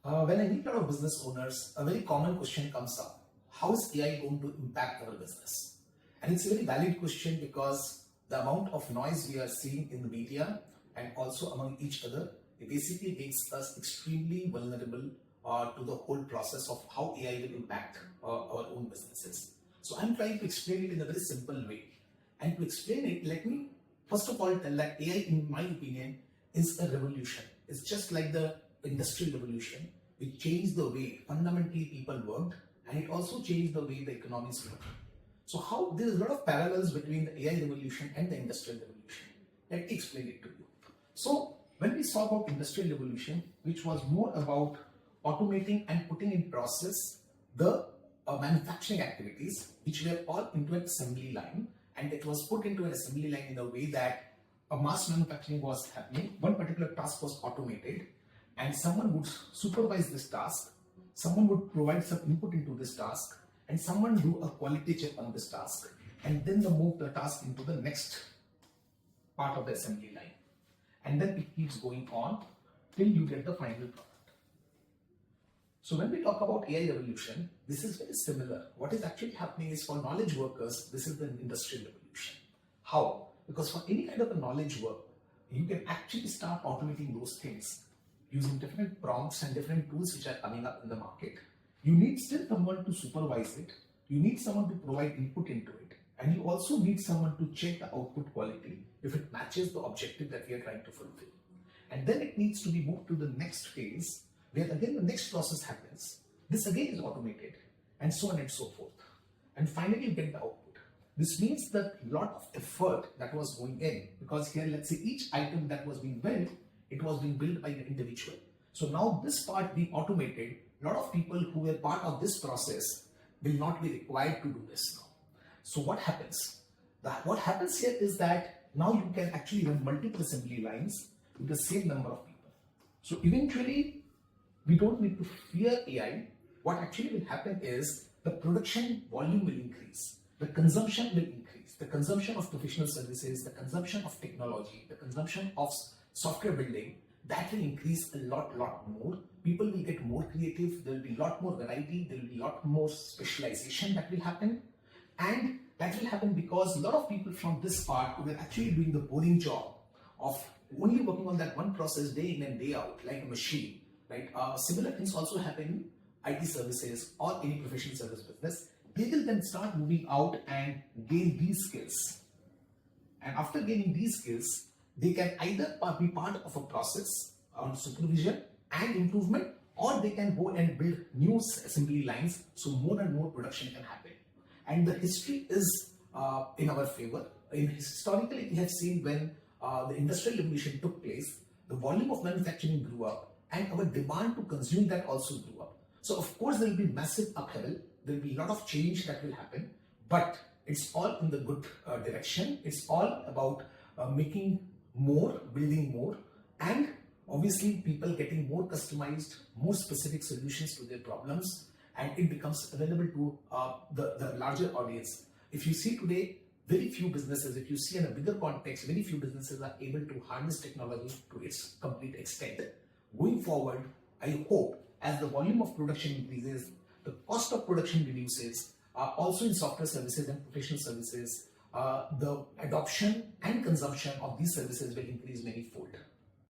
When I meet a lot of business owners, a very common question comes up. How is AI going to impact our business? And it's a very valid question because the amount of noise we are seeing in the media and also among each other, it basically makes us extremely vulnerable to the whole process of how AI will impact our own businesses. So I'm trying to explain it in a very simple way. And to explain it, let me first of all tell that AI, in my opinion, is a revolution. It's just like the Industrial Revolution, which changed the way fundamentally people worked, and it also changed the way the economies work. So how there's a lot of parallels between the AI revolution and the Industrial Revolution. Let me explain it to you. So when we saw about Industrial Revolution, which was more about automating and putting in process the manufacturing activities, which were all into an assembly line, and it was put into an assembly line in a way that a mass manufacturing was happening. One particular task was automated, and someone would supervise this task, someone would provide some input into this task, and someone do a quality check on this task, and then they move the task into the next part of the assembly line. And then it keeps going on till you get the final product. So when we talk about AI revolution, this is very similar. What is actually happening is for knowledge workers, this is the Industrial Revolution. How? Because for any kind of a knowledge work, you can actually start automating those things using different prompts and different tools which are coming up in the market. You need still someone to supervise it. You need someone to provide input into it. And you also need someone to check the output quality if it matches the objective that we are trying to fulfill. And then it needs to be moved to the next phase, where again the next process happens. This again is automated, and so on and so forth. And finally you get the output. This means that a lot of effort that was going in, because here let's say each item that was being built, it was being built by an individual. So now this part being automated, a lot of people who were part of this process will not be required to do this now. So what happens? What happens here is that now you can actually run multiple assembly lines with the same number of people. So eventually, we don't need to fear AI. What actually will happen is the production volume will increase, the consumption will increase, the consumption of professional services, the consumption of technology, the consumption of software building, that will increase a lot more. People will get more creative, there will be a lot more variety, there will be a lot more specialization that will happen. And that will happen because a lot of people from this part who are actually doing the boring job of only working on that one process day in and day out, like a machine, right? Similar things also happen in IT services or any professional service business. They will then start moving out and gain these skills. And after gaining these skills, they can either be part of a process on supervision and improvement, or they can go and build new assembly lines so more and more production can happen. And the history is in our favor. Historically, we have seen when the Industrial Revolution took place, the volume of manufacturing grew up and our demand to consume that also grew up. So of course there will be massive upheaval, there will be a lot of change that will happen, but it's all in the good direction. It's all about making more, building more, and obviously people getting more customized, more specific solutions to their problems, and it becomes available to the larger audience. If you see today, very few businesses, if you see in a bigger context, very few businesses are able to harness technology to its complete extent. Going forward, I hope as the volume of production increases, the cost of production reduces, also in software services and professional services, the adoption and consumption of these services will increase many-fold.